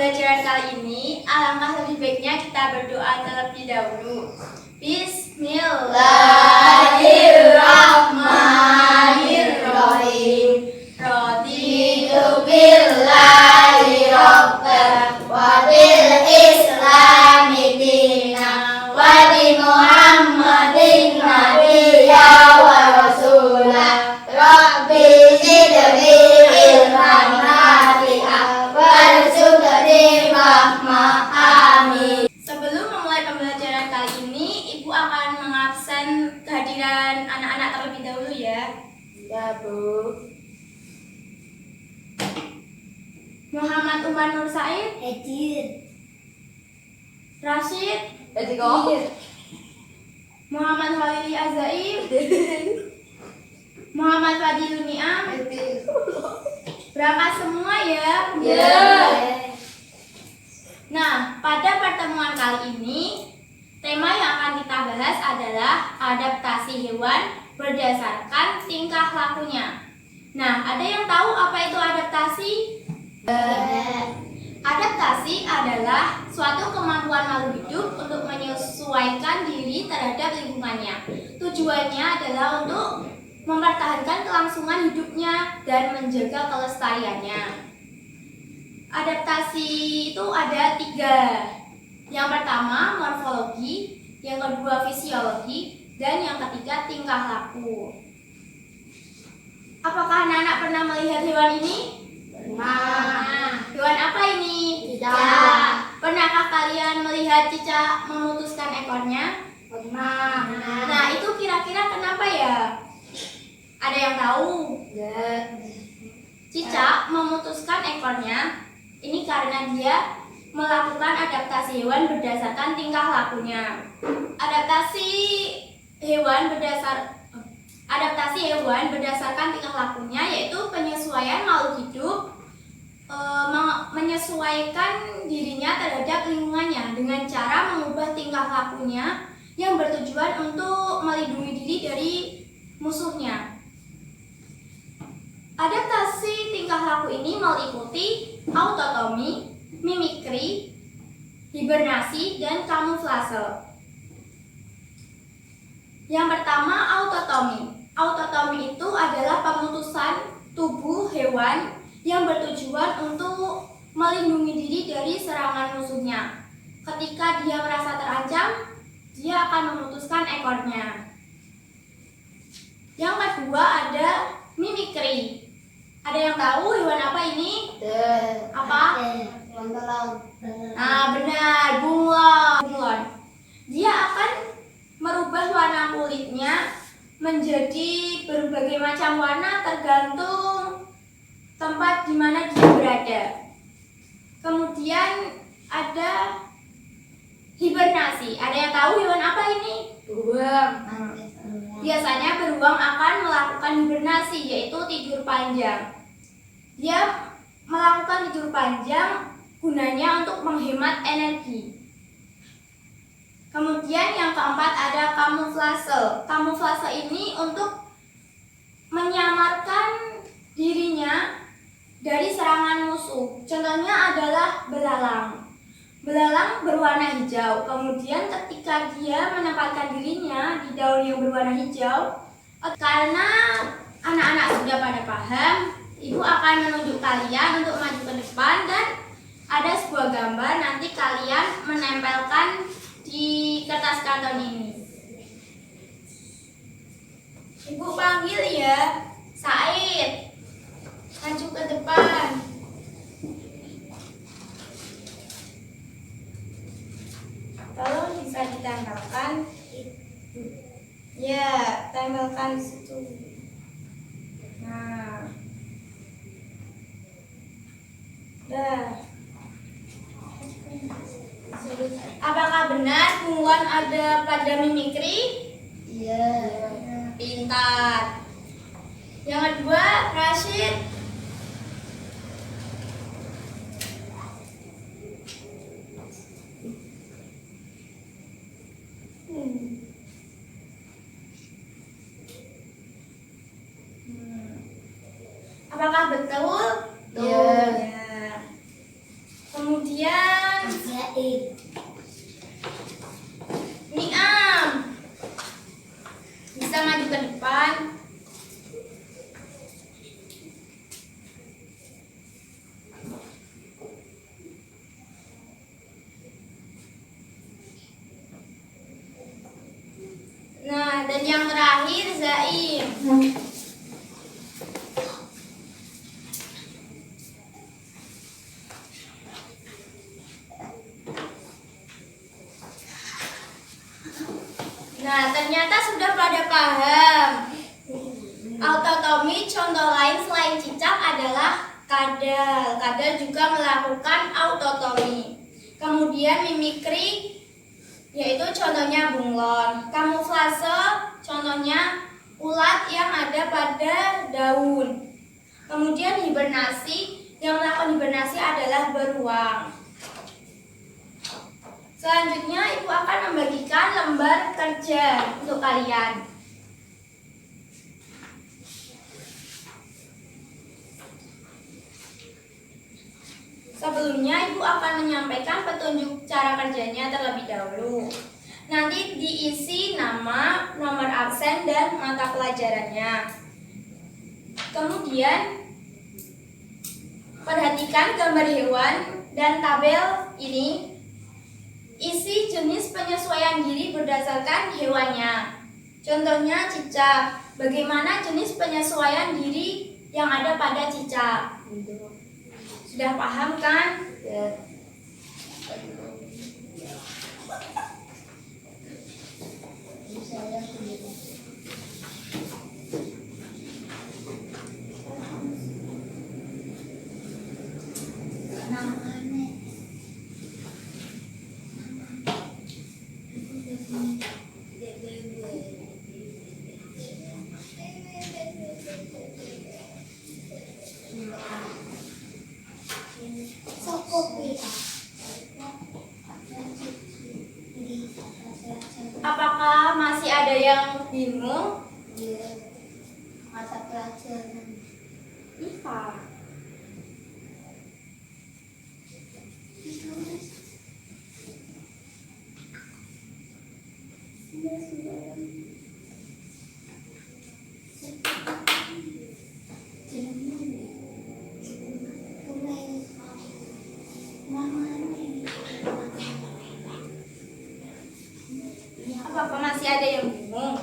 pembelajaran kali ini, alangkah lebih baiknya kita berdoa terlebih dahulu. Bismillahirrahmanirrahim. Raditu billahi rabban wa bil islami dinan wa bi Muhammadin nabiyya wa rasulah. Rabbi zidni ilman nafi'an warzuqni rahmah. Amin. Sebelum memulai pembelajaran kali ini, Ibu akan mengabsen kehadiran anak-anak terlebih dahulu ya. Ya, Bu. Muhammad Umar Nur Said, Hadir. Rashid, Hadir. Muhammad Khalili Azaim, Muhammad Fadilun Niam. Hadir. Berangkat semua ya. Ya. Nah, pada pertemuan kali ini, tema yang akan kita bahas adalah adaptasi hewan berdasarkan tingkah lakunya. Nah, ada yang tahu apa itu adaptasi? Adaptasi adalah suatu kemampuan makhluk hidup untuk menyesuaikan diri terhadap lingkungannya. Tujuannya adalah untuk mempertahankan kelangsungan hidupnya dan menjaga kelestariannya. Adaptasi itu ada 3. Yang pertama morfologi, yang kedua fisiologi, dan yang ketiga tingkah laku. Apakah anak-anak pernah melihat hewan ini? Pernah. Hewan apa ini? Cicak. Pernahkah kalian melihat cicak memutuskan ekornya? Pernah. Nah, itu kira-kira kenapa ya? Ada yang tahu? Ya. Cicak memutuskan ekornya ini karena dia melakukan adaptasi hewan berdasarkan tingkah lakunya. Adaptasi hewan berdasarkan tingkah lakunya yaitu penyesuaian makhluk hidup menyesuaikan dirinya terhadap lingkungannya dengan cara mengubah tingkah lakunya yang bertujuan untuk melindungi diri dari musuhnya. Adaptasi tingkah laku ini meliputi autotomi, mimikri, hibernasi, dan kamuflase. Yang pertama, autotomi. Autotomi itu adalah pemutusan tubuh hewan yang bertujuan untuk melindungi diri dari serangan musuhnya. Ketika dia merasa terancam, dia akan memutuskan ekornya. Yang kedua ada mimikri. Ada yang tahu hewan apa ini? Apa? Nah, benar, bunglon. Dia akan merubah warna kulitnya menjadi berbagai macam warna tergantung tempat di mana dia berada. Kemudian ada hibernasi. Ada yang tahu hewan apa ini? Beruang. Biasanya beruang akan melakukan hibernasi, yaitu tidur panjang. Dia melakukan tidur panjang gunanya untuk menghemat energi. Kemudian yang keempat ada kamuflase. Kamuflase ini untuk menyamarkan dirinya dari serangan musuh. Contohnya adalah belalang. Belalang berwarna hijau, kemudian ketika dia menempatkan dirinya di daun yang berwarna hijau, karena anak-anak sudah pada paham, Ibu akan menunjuk kalian untuk maju ke depan dan ada sebuah gambar, nanti kalian menempelkan di kertas karton ini. Ibu panggil ya, Said, maju ke depan. Tolong bisa ditempelkan. Ya, tempelkan di situ. Nah, dah. Apakah benar bunglon ada pada mimikri? Iya. Pintar. Yang kedua, Rashid. Apakah betul? Iya. Ya. Kemudian Kemudian Zaid. Niam. Bisa maju ke depan. Nah, dan yang terakhir Zaim. Nah, ternyata sudah pada paham. Autotomi contoh lain selain cicak adalah kadal. Kadal juga melakukan autotomi. Kemudian mimikri, yaitu contohnya bunglon. Kamuflase contohnya ulat yang ada pada daun. Kemudian hibernasi, yang melakukan hibernasi adalah beruang. Selanjutnya ibu akan membagikan lembar kerja untuk kalian. Sebelumnya ibu akan menyampaikan petunjuk cara kerjanya terlebih dahulu. Nanti diisi nama, nomor absen, dan mata pelajarannya. Kemudian perhatikan gambar hewan dan tabel ini. Isi jenis penyesuaian diri berdasarkan hewannya. Contohnya cicak. Bagaimana jenis penyesuaian diri yang ada pada cicak? Sudah paham kan? Ya. Apakah masih ada yang bingung? Mata pelajaran IPA. Apakah masih ada yang bingung?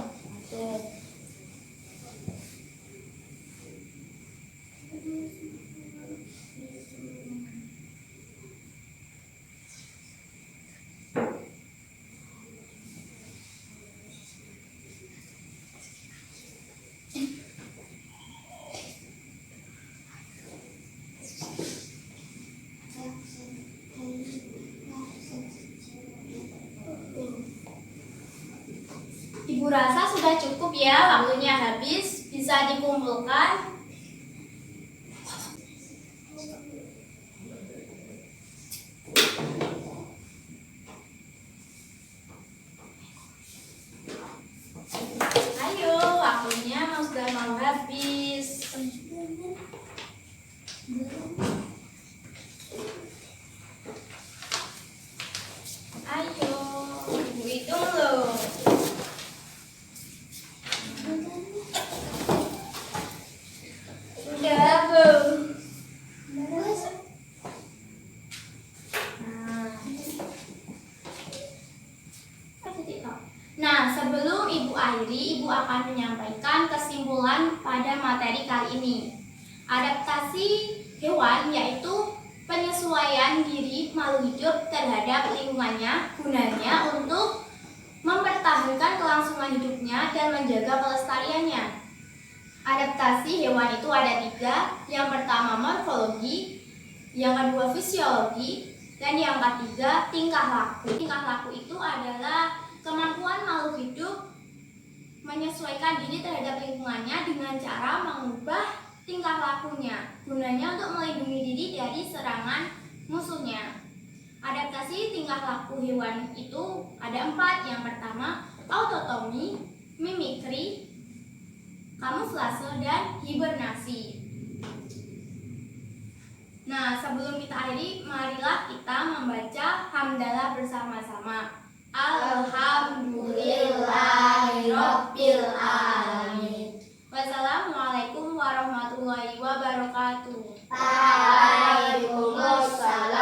Ibu rasa sudah cukup ya, waktunya habis, bisa dikumpulkan. Ayo, waktunya sudah mau habis. Ayo, ibu hitung loh. Sudah, Bu. Nah, sebelum Ibu akhiri, Ibu akan menyampaikan kesimpulan pada materi kali ini. Adaptasi hewan yaitu penyesuaian diri makhluk hidup terhadap lingkungannya, gunanya untuk mempertahankan kelangsungan hidupnya dan menjaga pelestariannya. Adaptasi hewan itu ada 3, yang pertama morfologi, yang kedua fisiologi, dan yang ketiga tingkah laku. Tingkah laku itu adalah kemampuan makhluk hidup menyesuaikan diri terhadap lingkungannya dengan cara mengubah tingkah lakunya, gunanya untuk melindungi diri dari serangan musuhnya. Adaptasi tingkah laku hewan itu ada 4. Yang pertama autotomi, mimikri, kamuflase, dan hibernasi. Nah, sebelum kita akhiri, marilah kita membaca hamdalah bersama-sama. Alhamdulillahirabbil alamin. Wassalamualaikum warahmatullahi wabarakatuh. Waalaikumsalam.